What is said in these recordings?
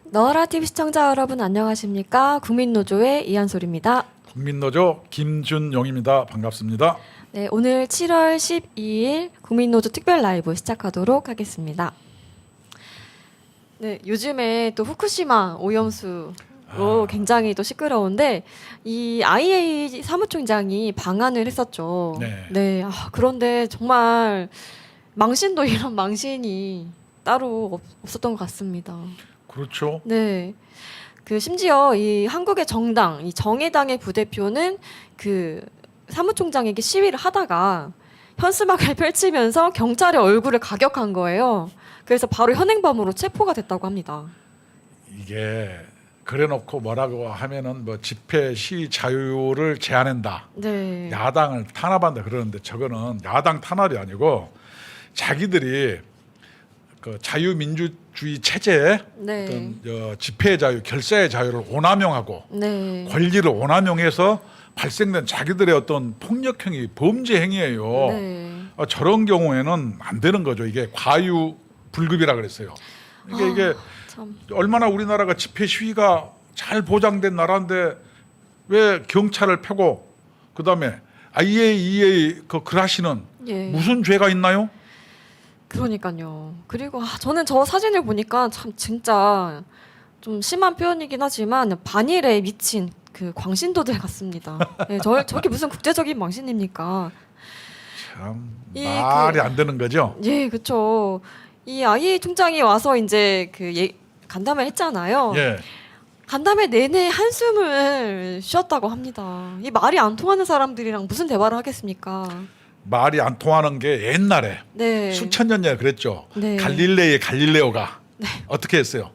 너라 TV 시청자 여러분 안녕하십니까? 국민노조의 이한솔입니다. 국민노조 김준용입니다. 반갑습니다. 네, 오늘 7월 12일 국민노조 특별 라이브 시작하도록 하겠습니다. 네, 요즘에 또 후쿠시마 오염수로 굉장히 또 시끄러운데 이 IAEA 사무총장이 방한을 했었죠. 네. 그런데 정말 망신도 이런 망신이 따로 없었던 것 같습니다. 그렇죠. 네. 그 심지어 이 한국의 정당, 이 정의당의 부대표는 그 사무총장에게 시위를 하다가 현수막을 펼치면서 경찰의 얼굴을 가격한 거예요. 그래서 바로 현행범으로 체포가 됐다고 합니다. 이게 그래놓고 뭐라고 하면은 뭐 집회 시위 자유를 제한한다. 네. 야당을 탄압한다 그러는데 저거는 야당 탄압이 아니고 자기들이 그 자유민주주의 체제에 네. 어떤 집회의 자유, 결사의 자유를 오남용하고 네. 권리를 오남용해서 발생된 자기들의 어떤 폭력행위, 범죄 행위예요. 네. 저런 경우에는 안 되는 거죠. 이게 과유불급이라 그랬어요. 이게 참. 얼마나 우리나라가 집회 시위가 잘 보장된 나라인데 왜 경찰을 펴고 그다음에 IAEA 그 그라시는 예. 무슨 죄가 있나요? 그러니까요. 그리고 저는 저 사진을 보니까 참 진짜 좀 심한 표현이긴 하지만 반일에 미친 그 광신도들 같습니다. 네, 저게 무슨 국제적인 망신입니까? 참 말이 안 되는 거죠. 예, 그렇죠. 이 IAEA 총장이 와서 이제 간담회 했잖아요. 예. 간담회 내내 한숨을 쉬었다고 합니다. 이 말이 안 통하는 사람들이랑 무슨 대화를 하겠습니까? 말이 안 통하는 게 옛날에 네. 수천 년 전에 그랬죠. 네. 갈릴레오가 어떻게 했어요?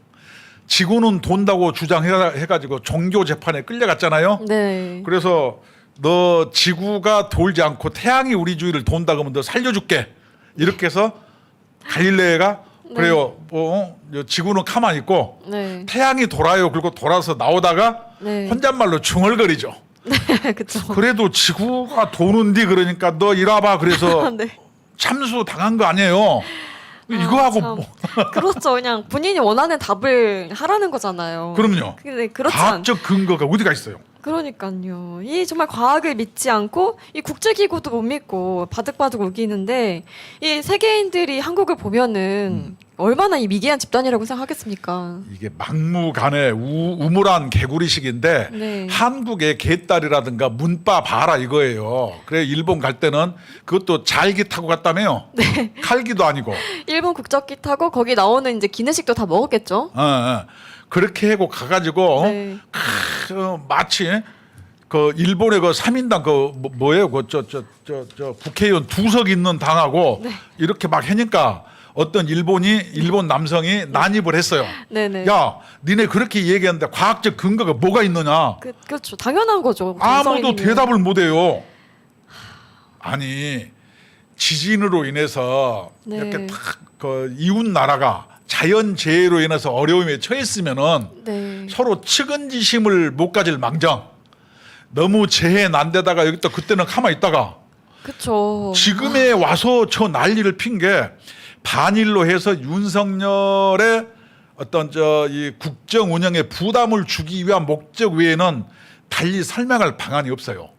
지구는 돈다고 주장해가지고 종교 재판에 끌려갔잖아요. 네. 그래서 너 지구가 돌지 않고 태양이 우리 주위를 돈다 그러면 너 살려줄게. 이렇게 해서 갈릴레오가 그래요. 지구는 가만히 있고 네. 태양이 돌아요. 그리고 돌아서 나오다가 네. 혼잣말로 중얼거리죠. 네, 그렇죠. 그래도 지구가 도는디 그러니까 너 이리 와봐. 그래서 네. 참수 당한 거 아니에요. 이거하고 참. 뭐. 그렇죠. 그냥 본인이 원하는 답을 하라는 거잖아요. 그럼요. 근데 그렇지 과학적 근거가 어디가 있어요? 그러니까요. 이 정말 과학을 믿지 않고 이 국제기구도 못 믿고 바득바득 우기는데 이 세계인들이 한국을 보면은 얼마나 이 미개한 집단이라고 생각하겠습니까? 이게 막무가내 우물한 개구리식인데 네. 한국의 개딸이라든가 문바 봐라 이거예요. 그래 일본 갈 때는 그것도 잘기 타고 갔다며요. 네. 칼기도 아니고. 일본 국적기 타고 거기 나오는 이제 기내식도 다 먹었겠죠? 그렇게 하고 가가지고 네. 마치 그 일본의 그 3인당 그 뭐예요? 그 저 국회의원 2석 있는 당하고 네. 이렇게 막 하니까 어떤 일본 남성이 난입을 했어요. 네네. 야, 니네 그렇게 얘기하는데 과학적 근거가 뭐가 있느냐? 그렇죠. 당연한 거죠. 아무도 정상인이면. 대답을 못해요. 아니 지진으로 인해서 네. 이렇게 탁 그 이웃 나라가 자연재해로 인해서 어려움에 처했으면은 네. 서로 측은지심을 못 가질 망정. 너무 재해 난 데다가 여기 또 그때는 가만히 있다가 그렇죠. 지금에 와서 저 난리를 핀 게 반일로 해서 윤석열의 어떤 이 국정 운영에 부담을 주기 위한 목적 외에는 달리 설명할 방안이 없어요.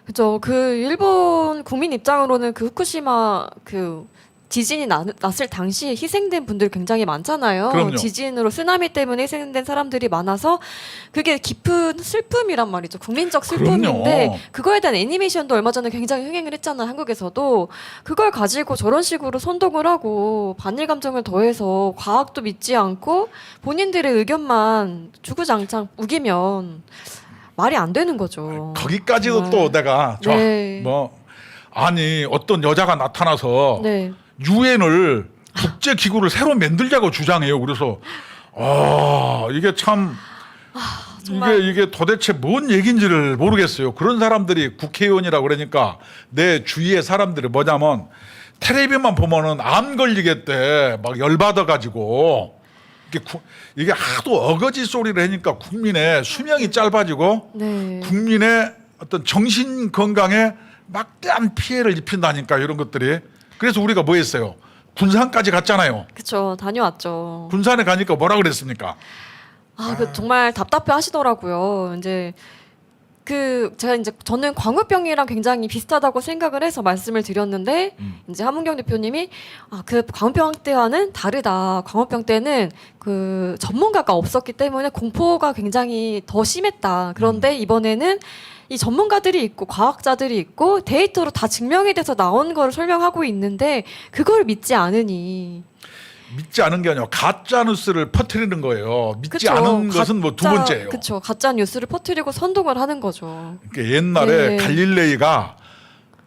그죠. 그 일본 국민 입장으로는 그 후쿠시마 그 지진이 났을 당시에 희생된 분들이 굉장히 많잖아요. 그럼요. 지진으로 쓰나미 때문에 희생된 사람들이 많아서 그게 깊은 슬픔이란 말이죠. 국민적 슬픔인데 그럼요. 그거에 대한 애니메이션도 얼마 전에 굉장히 흥행을 했잖아요. 한국에서도. 그걸 가지고 저런 식으로 선동을 하고 반일 감정을 더해서 과학도 믿지 않고 본인들의 의견만 주구장창 우기면 말이 안 되는 거죠. 거기까지도 정말. 또 내가 네. 아니 어떤 여자가 나타나서 네. 유엔을 국제기구를 새로 만들자고 주장해요. 그래서 이게 참 정말. 이게 도대체 뭔 얘기인지를 모르겠어요. 그런 사람들이 국회의원이라고 그러니까 내 주위의 사람들이 뭐냐면 텔레비만 보면은 암 걸리겠대 막 열받아 가지고 이게 하도 어거지 소리를 하니까 국민의 수명이 짧아지고 네. 국민의 어떤 정신 건강에 막대한 피해를 입힌다니까 이런 것들이. 그래서 우리가 뭐 했어요? 군산까지 갔잖아요. 그쵸, 다녀왔죠. 군산에 가니까 뭐라 그랬습니까? 그 정말 답답해 하시더라고요. 이제 제가 이제 저는 광우병이랑 굉장히 비슷하다고 생각을 해서 말씀을 드렸는데 이제 함은경 대표님이 그 광우병 때와는 다르다. 광우병 때는 그 전문가가 없었기 때문에 공포가 굉장히 더 심했다. 그런데 이번에는 이 전문가들이 있고 과학자들이 있고 데이터로 다 증명이 돼서 나온 걸 설명하고 있는데 그걸 믿지 않으니 믿지 않은 게 아니라 가짜 뉴스를 퍼뜨리는 거예요. 믿지 그쵸. 않은 것은 뭐 두 번째예요. 그렇죠. 가짜 뉴스를 퍼뜨리고 선동을 하는 거죠. 그러니까 옛날에 네. 갈릴레이가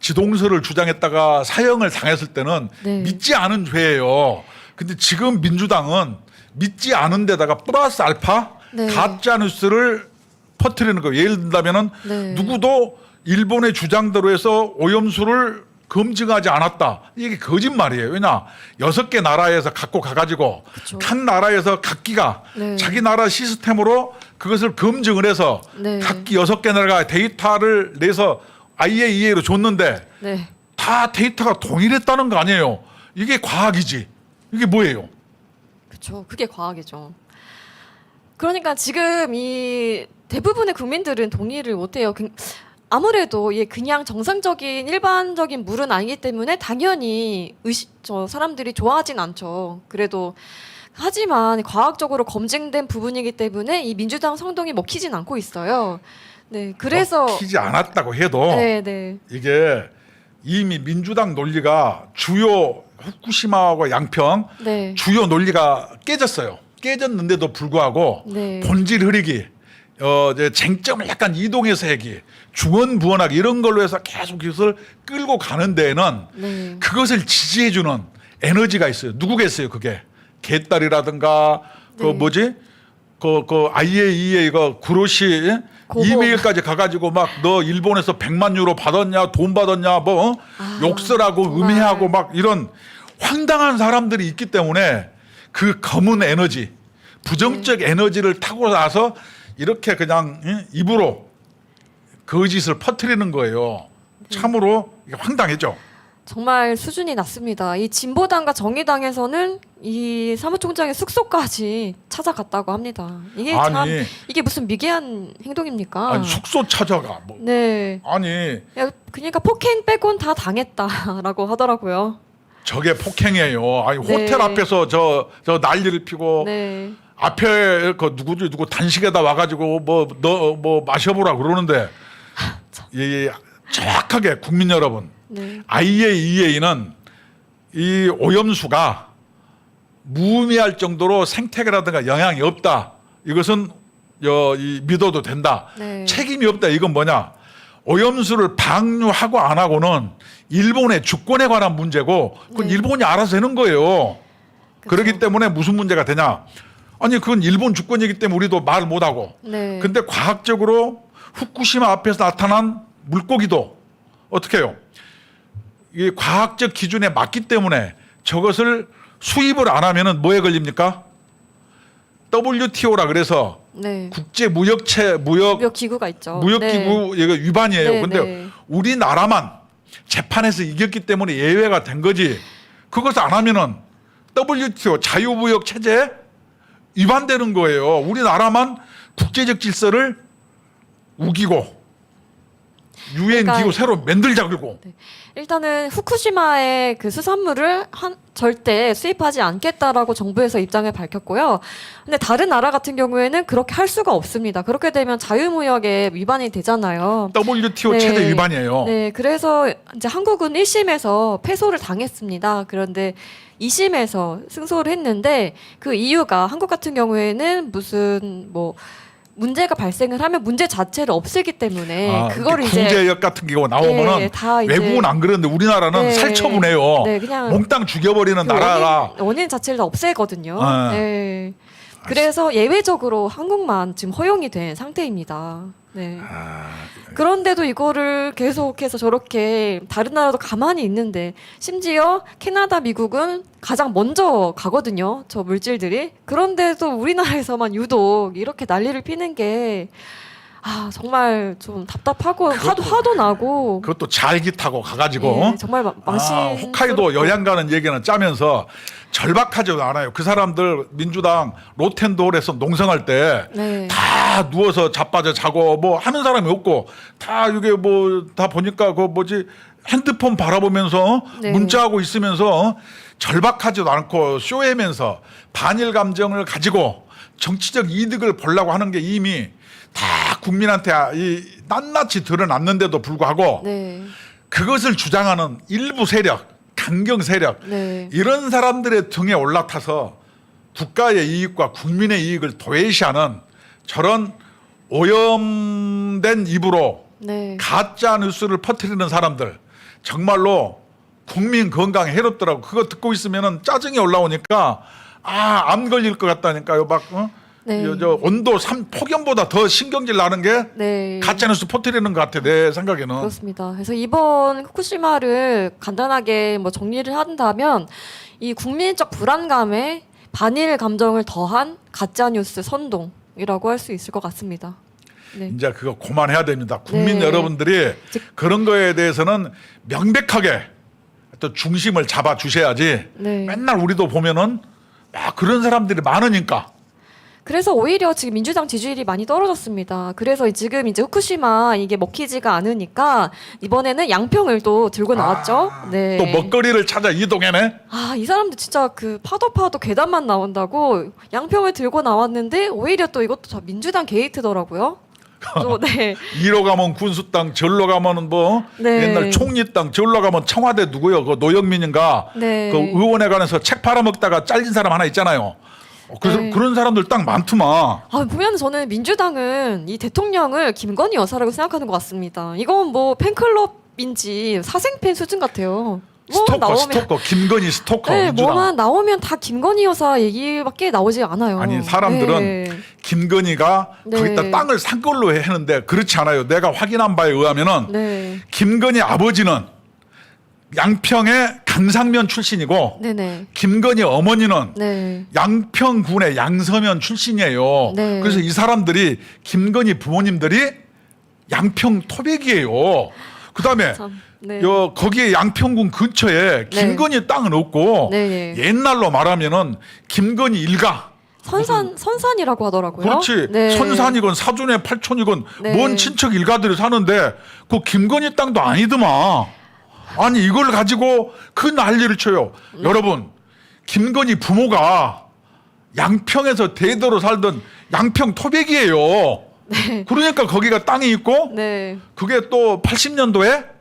지동설을 주장했다가 사형을 당했을 때는 네. 믿지 않은 죄예요. 근데 지금 민주당은 믿지 않은 데다가 플러스 알파 네. 가짜 뉴스를 퍼뜨리는 거예요. 예를 든다면은 네. 누구도 일본의 주장대로 해서 오염수를 검증하지 않았다. 이게 거짓말이에요. 왜냐? 6개 나라에서 갖고 가가지고 그쵸. 각 나라에서 각기가 네. 자기 나라 시스템으로 그것을 검증을 해서 네. 각기 6개 나라가 데이터를 내서 IAEA로 줬는데 네. 다 데이터가 동일했다는 거 아니에요. 이게 과학이지. 이게 뭐예요? 그렇죠. 그게 과학이죠. 그러니까 지금 이 대부분의 국민들은 동의를 못해요. 아무래도 이게 그냥 정상적인 일반적인 물은 아니기 때문에 당연히 사람들이 좋아하진 않죠. 그래도 하지만 과학적으로 검증된 부분이기 때문에 이 민주당 성동이 먹히진 않고 있어요. 네, 그래서 먹히지 않았다고 해도 네, 네, 이게 이미 민주당 논리가 주요 후쿠시마하고 양평 네, 주요 논리가 깨졌어요. 깨졌는데도 불구하고 네, 본질 흐리기, 이제 쟁점을 약간 이동해서 하기, 중언부언하기 이런 걸로 해서 계속 이것을 끌고 가는 데에는 네, 그것을 지지해주는 에너지가 있어요. 누구겠어요, 그게? 개딸이라든가 그 네. 뭐지? 그 IAEA 그 구로시 고모. 이메일까지 가가지고 막 너 일본에서 100만 유로 받았냐, 돈 받았냐, 뭐 욕설하고 정말. 음해하고 막 이런 황당한 사람들이 있기 때문에 그 검은 에너지, 부정적 에너지를 타고 나서 이렇게 그냥 입으로 거짓을 퍼뜨리는 거예요. 참으로 이게 황당했죠. 정말 수준이 낮습니다. 이 진보당과 정의당에서는 이 사무총장의 숙소까지 찾아갔다고 합니다. 이게 참 아니, 이게 무슨 미개한 행동입니까? 아니 숙소 찾아가 뭐. 네. 아니 그러니까 폭행 빼곤 다 당했다라고 하더라고요. 저게 폭행이에요. 아니 네. 호텔 앞에서 저 난리를 피고 네. 앞에 그 누구 단식에다 와가지고 뭐 너 뭐 마셔보라 그러는데 이 정확하게 국민 여러분, 네. IAEA는 이 오염수가 무의미할 정도로 생태계라든가 영향이 없다. 이것은 믿어도 된다. 네. 책임이 없다. 이건 뭐냐? 오염수를 방류하고 안 하고는 일본의 주권에 관한 문제고 그건 네. 일본이 알아서 하는 거예요. 그렇기 때문에 무슨 문제가 되냐? 아니 그건 일본 주권이기 때문에 우리도 말 못하고. 네. 근데 과학적으로 후쿠시마 앞에서 나타난 물고기도 어떻게 해요? 이 과학적 기준에 맞기 때문에 저것을 수입을 안 하면은 뭐에 걸립니까? WTO라 그래서 네. 국제 무역체 무역 기구가 있죠. 무역기구 이거 위반이에요. 네, 근데 네. 우리나라만 재판에서 이겼기 때문에 예외가 된 거지. 그것을 안 하면은 WTO 자유무역 체제에 위반되는 거예요. 우리나라만 국제적 질서를 우기고 유엔 그러니까 기구 새로 만들자 그러고. 일단은 후쿠시마의 그 수산물을 절대 수입하지 않겠다라고 정부에서 입장을 밝혔고요. 근데 다른 나라 같은 경우에는 그렇게 할 수가 없습니다. 그렇게 되면 자유무역에 위반이 되잖아요. WTO 네. 체제 위반이에요. 네, 그래서 이제 한국은 1심에서 패소를 당했습니다. 그런데 2심에서 승소를 했는데 그 이유가 한국 같은 경우에는 무슨 뭐 문제가 발생을 하면 문제 자체를 없애기 때문에 그거를 이제 공제역 같은 경우 나오면은 네, 다 이제 외국은 안 그러는데 우리나라는 네. 살처분해요. 네, 그냥 몽땅 죽여버리는 그 나라가. 원인 자체를 다 없애거든요. 네. 네. 그래서 예외적으로 한국만 지금 허용이 된 상태입니다. 네. 그런데도 이거를 계속해서 저렇게 다른 나라도 가만히 있는데 심지어 캐나다, 미국은 가장 먼저 가거든요. 저 물질들이. 그런데도 우리나라에서만 유독 이렇게 난리를 피는 게 정말 좀 답답하고 화도 나고. 그것도 잘기 타고 가가지고 예, 정말 망신. 홋카이도 여행 가는 얘기는 짜면서 절박하지도 않아요. 그 사람들 민주당 로텐도홀에서 농성할 때 네. 다 누워서 자빠져 자고 뭐 하는 사람이 없고 다 이게 뭐 다 보니까 그 뭐지 핸드폰 바라보면서 네. 문자하고 있으면서 절박하지도 않고 쇼하면서 반일 감정을 가지고 정치적 이득을 보려고 하는 게 이미 다 국민한테 이 낱낱이 드러났는데도 불구하고 네. 그것을 주장하는 일부 세력, 강경 세력 네. 이런 사람들의 등에 올라타서 국가의 이익과 국민의 이익을 도외시하는 저런 오염된 입으로 네. 가짜 뉴스를 퍼뜨리는 사람들 정말로 국민 건강에 해롭더라고. 그거 듣고 있으면은 짜증이 올라오니까 암 걸릴 것 같다니까요. 막 네. 저 온도 폭염보다 더 신경질 나는 게 네. 가짜 뉴스 퍼뜨리는 것 같아 내 생각에는. 그렇습니다. 그래서 이번 후쿠시마를 간단하게 뭐 정리를 한다면 이 국민적 불안감에 반일 감정을 더한 가짜 뉴스 선동이라고 할 수 있을 것 같습니다. 네. 이제 그거 그만해야 됩니다. 국민 네. 여러분들이 그런 거에 대해서는 명백하게 또 중심을 잡아 주셔야지. 네. 맨날 우리도 보면은 그런 사람들이 많으니까. 그래서 오히려 지금 민주당 지지율이 많이 떨어졌습니다. 그래서 지금 이제 후쿠시마 이게 먹히지가 않으니까 이번에는 양평을 또 들고 나왔죠. 네. 또 먹거리를 찾아 이동해네. 이 사람들 진짜 그 파도 계단만 나온다고 양평을 들고 나왔는데 오히려 또 이것도 다 민주당 게이트더라고요. 또 네. 이로 가면 군수당, 절로 가면은 뭐 네. 옛날 총리당, 절로 가면 청와대 누구요? 그 노영민인가? 네. 그 의원에 관해서 책 팔아먹다가 잘린 사람 하나 있잖아요. 그래서 네. 그런 사람들 딱 많더만. 보면 저는 민주당은 이 대통령을 김건희 여사라고 생각하는 것 같습니다. 이건 뭐 팬클럽인지 사생팬 수준 같아요. 스토커 김건희 스토커 네, 민주당. 뭐만 나오면 다 김건희 여사 얘기밖에 나오지 않아요. 아니 사람들은 네. 김건희가 네. 거기다 땅을 산 걸로 했는데 그렇지 않아요. 내가 확인한 바에 의하면은 네. 김건희 아버지는 양평의 강상면 출신이고 네네. 김건희 어머니는 네. 양평군의 양서면 출신이에요. 네. 그래서 이 사람들이 김건희 부모님들이 양평 토백이에요. 그다음에 참. 네. 거기에 양평군 근처에 네. 김건희 땅은 없고 네. 옛날로 말하면은 김건희 일가 선산이라고 하더라고요. 그렇지. 네. 선산이건 사촌의 팔촌이건 네. 먼 친척 일가들이 사는데 그 김건희 땅도 아니더만. 아니 이걸 가지고 그 난리를 쳐요. 여러분 김건희 부모가 양평에서 대대로 살던 양평 토백이에요. 네. 그러니까 거기가 땅이 있고 네. 그게 또 80년도에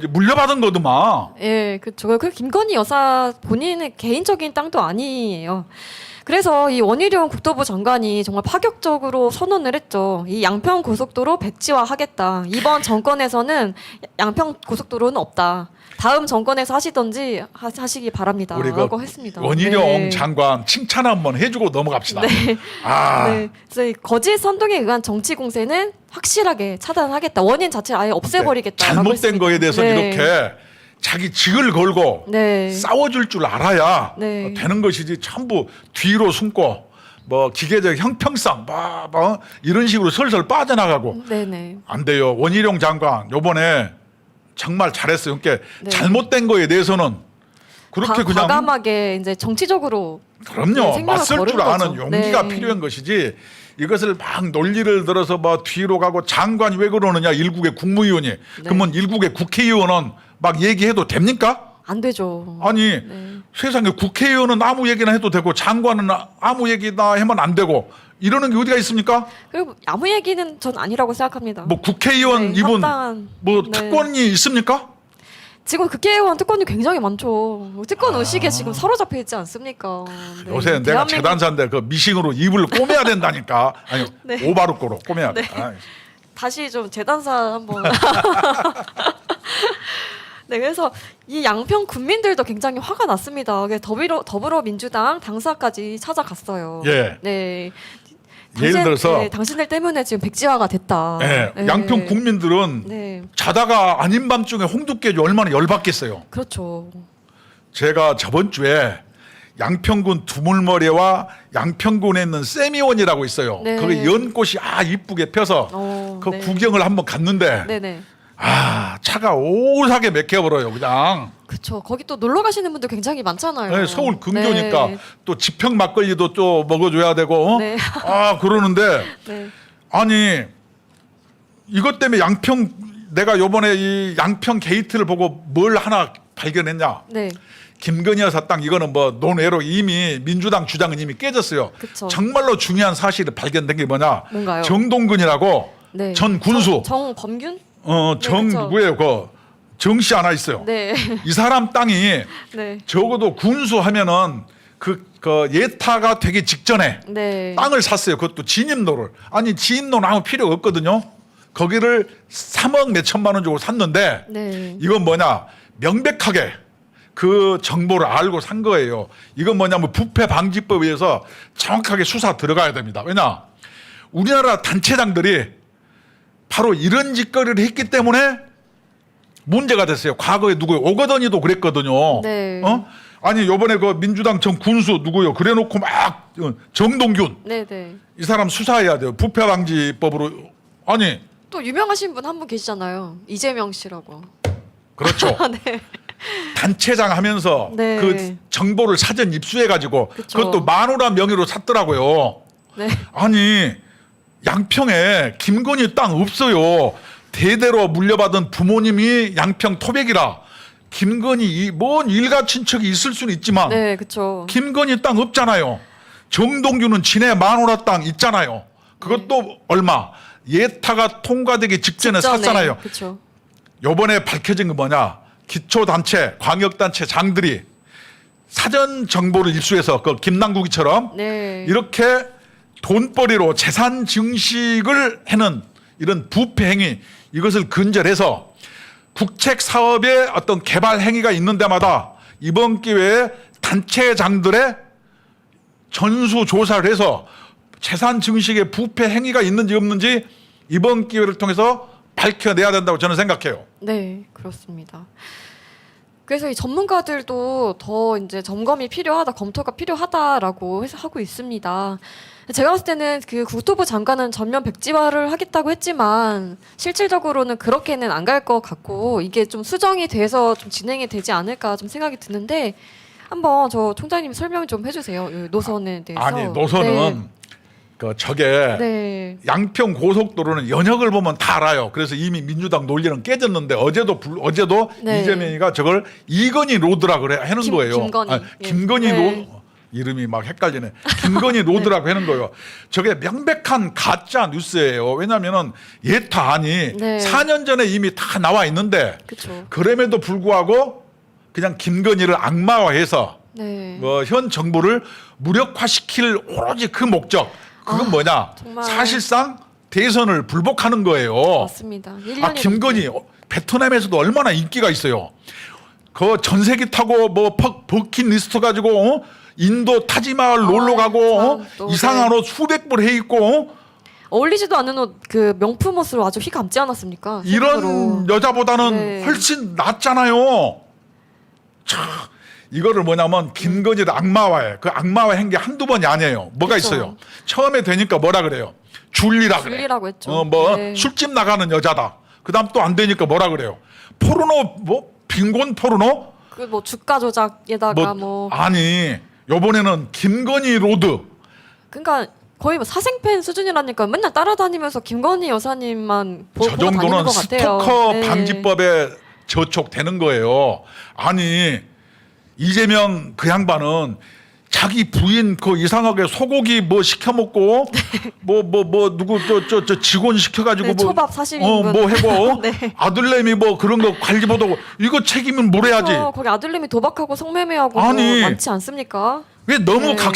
물려받은 거더만. 예, 그쵸. 그 김건희 여사 본인의 개인적인 땅도 아니에요. 그래서 이 원희룡 국토부 장관이 정말 파격적으로 선언을 했죠. 이 양평 고속도로 백지화하겠다. 이번 정권에서는 양평 고속도로는 없다. 다음 정권에서 하시던지 하시기 바랍니다. 우리 라고 했습니다. 원희룡 네. 장관 칭찬 한번 해주고 넘어갑시다. 네. 아, 네. 그래서 이 거짓 선동에 의한 정치 공세는 확실하게 차단하겠다. 원인 자체를 아예 없애버리겠다. 잘못된 거에 대해서 이렇게 자기 직을 걸고 네. 싸워줄 줄 알아야 네. 되는 것이지 전부 뒤로 숨고 뭐 기계적 형평성 뭐 이런 식으로 설설 빠져나가고 네네. 안 돼요. 원희룡 장관 요번에 정말 잘했어요. 그러니까 네. 잘못된 거에 대해서는 그렇게 그냥 과감하게 이제 정치적으로 그럼요. 생각을 맞설 줄 거는 아는 거죠. 용기가 네. 필요한 것이지 이것을 막 논리를 들어서 뭐 뒤로 가고 장관이 왜 그러느냐 일국의 국무위원이 그러면 일국의 국회의원은 막 얘기해도 됩니까? 안 되죠. 아니 세상에 국회의원은 아무 얘기나 해도 되고 장관은 아무 얘기나 하면 안 되고 이러는 게 어디가 있습니까? 그리고 아무 얘기는 전 아니라고 생각합니다. 뭐 국회의원 네, 이분 합당한, 뭐 네. 특권이 있습니까? 지금 국회의원 특권이 굉장히 많죠. 특권 의식에 지금 사로잡혀 있지 않습니까? 네. 요새 내가 재단사인데 그 미싱으로 입을 꼬매야 된다니까. 아니 네. 오바루꼬로 꼬매야 돼. 네. 아이. 다시 좀 재단사 한번. 네, 그래서 이 양평 군민들도 굉장히 화가 났습니다. 그래서 더불어민주당 당사까지 찾아갔어요. 예. 네. 예를 들어서 네, 당신들 때문에 지금 백지화가 됐다. 예, 네. 양평 국민들은 네, 자다가 아닌 밤중에 홍두깨지 얼마나 열받겠어요. 그렇죠. 제가 저번 주에 양평군 두물머리와 양평군에 있는 세미원이라고 있어요. 네. 거기 연꽃이 이쁘게 펴서 그 네. 구경을 한번 갔는데 네네. 차가 오사게 막혀버려요 그냥. 그쵸. 거기 또 놀러 가시는 분들 굉장히 많잖아요. 네, 서울 근교니까 네. 또 지평 막걸리도 또 먹어줘야 되고 네. 그러는데 네. 아니 이것 때문에 내가 요번에 이 양평 게이트를 보고 뭘 하나 발견했냐. 네. 김건희 여사 땅 이거는 뭐 논외로 이미 민주당 주장은 이미 깨졌어요. 그쵸. 정말로 중요한 사실이 발견된 게 뭐냐. 뭔가요? 정동근이라고 네. 전 군수 정범균? 정 그쵸. 누구예요? 그 정씨 하나 있어요. 네. 이 사람 땅이 네. 적어도 군수하면은 그 예타가 되기 직전에 네. 땅을 샀어요. 그것도 진입로를. 아니 진입로는 아무 필요 없거든요. 거기를 3억 몇 천만 원 주고 샀는데 네. 이건 뭐냐 명백하게 그 정보를 알고 산 거예요. 이건 뭐냐면 부패 방지법에 의해서 정확하게 수사 들어가야 됩니다. 왜냐 우리나라 단체장들이 바로 이런 짓거리를 했기 때문에 문제가 됐어요. 과거에 누구요? 오거돈이도 그랬거든요. 네. 아니 요번에 그 민주당 전 군수 누구요? 그래놓고 막 정동균 네네. 이 사람 수사해야 돼요. 부패 방지법으로. 아니 또 유명하신 분 한 분 계시잖아요. 이재명 씨라고. 그렇죠. 네. 단체장 하면서 네. 그 정보를 사전 입수해가지고 그쵸. 그것도 만호란 명의로 샀더라고요. 네. 아니 양평에 김건희 땅 없어요. 대대로 물려받은 부모님이 양평 토백이라 김건희 뭔 일가 친척이 있을 수는 있지만 네, 그쵸. 김건희 땅 없잖아요. 정동규는 진해 만호라 땅 있잖아요. 그것도 얼마 예타가 통과되기 직전에 샀잖아요. 그쵸. 요번에 밝혀진 건 뭐냐 기초단체 광역단체 장들이 사전 정보를 입수해서 그 김남국이처럼 네. 이렇게 돈벌이로 재산 증식을 해는 이런 부패 행위 이것을 근절해서 국책 사업의 어떤 개발 행위가 있는 데마다 이번 기회에 단체장들의 전수 조사를 해서 재산 증식의 부패 행위가 있는지 없는지 이번 기회를 통해서 밝혀내야 된다고 저는 생각해요. 네, 그렇습니다. 그래서 이 전문가들도 더 이제 점검이 필요하다, 검토가 필요하다라고 해서 하고 있습니다. 제가 봤을 때는 그 국토부 장관은 전면 백지화를 하겠다고 했지만 실질적으로는 그렇게는 안 갈 것 같고 이게 좀 수정이 돼서 좀 진행이 되지 않을까 좀 생각이 드는데 한번 저 총장님 설명 좀 해주세요. 이 노선에 대해서. 아니 노선은 저게 네. 양평 고속도로는 연역을 보면 다 알아요. 그래서 이미 민주당 논리는 깨졌는데 어제도 네. 이재명이가 저걸 이건희 로드라 그래 하는 거예요. 김건희. 예. 김건희 네. 로드 이름이 막 헷갈리네. 김건희 로드라고 하는 거예요. 저게 명백한 가짜 뉴스예요. 왜냐하면은 예타안이 네. 4년 전에 이미 다 나와 있는데 그렇죠. 그럼에도 불구하고 그냥 김건희를 악마화해서 네. 뭐 현 정부를 무력화시킬 오로지 그 목적 그건 뭐냐 정말. 사실상 대선을 불복하는 거예요. 맞습니다. 1년이 김건희 베트남에서도 얼마나 인기가 있어요. 그 전세기 타고 뭐 버킷리스트 가지고 인도 타지마을 놀러 가고 참, 또, 이상한 네. 옷 수백 벌 해 입고 어울리지도 않는 옷 그 명품 옷으로 아주 휘 감지 않았습니까? 이런 속으로. 여자보다는 네. 훨씬 낫잖아요. 참 이거를 뭐냐면 김건희를 악마화해. 그 악마화한 게 한두 번이 아니에요. 뭐가 그쵸. 있어요. 처음에 되니까 뭐라 그래요. 줄리라 그래. 줄리라고 했죠. 뭐 네. 술집 나가는 여자다. 그다음 또 안 되니까 뭐라 그래요. 포르노 뭐 빈곤 포르노? 그 뭐 주가 조작에다가 뭐 아니 요번에는 김건희 로드. 그러니까 거의 뭐 사생팬 수준이라니까 맨날 따라다니면서 김건희 여사님만 저 보고 다니는 정도는 것 같아요. 스토커 네. 방지법에 저촉되는 거예요. 아니 이재명 그 양반은 자기 부인 그 이상하게 소고기 뭐 시켜 먹고 뭐 누구 저 직원 시켜가지고 네, 뭐 초밥 40인분. 뭐 해고 네. 아들내미 뭐 그런 거 관리 보도록 이거 책임은 물어야지. 거기 아들님이 도박하고 성매매하고 아니. 뭐 많지 않습니까? 왜 너무 네. 각